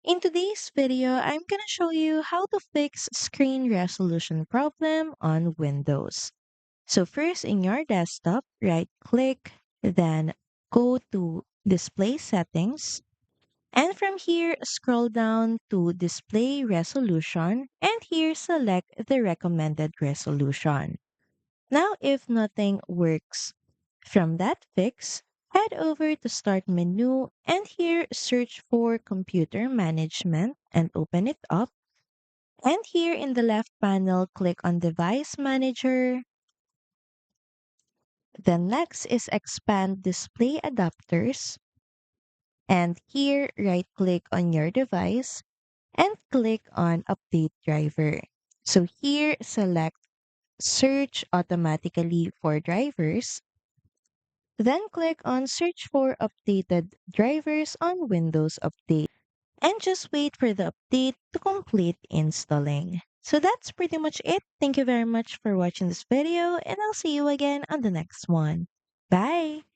In today's video, I'm going to show you how to fix screen resolution problem on Windows. So first in your desktop, right click, then go to display settings. And from here, scroll down to display resolution and here select the recommended resolution. Now, if nothing works from that fix, head over to Start menu and here search for Computer Management and open it up. And here in the left panel, click on Device Manager. Then next is Expand Display Adapters. And here, right click on your device and click on Update Driver. So here, select Search automatically for drivers. Then click on Search for updated drivers on Windows Update and just wait for the update to complete installing. So that's pretty much it. Thank you very much for watching this video and I'll see you again on the next one. Bye!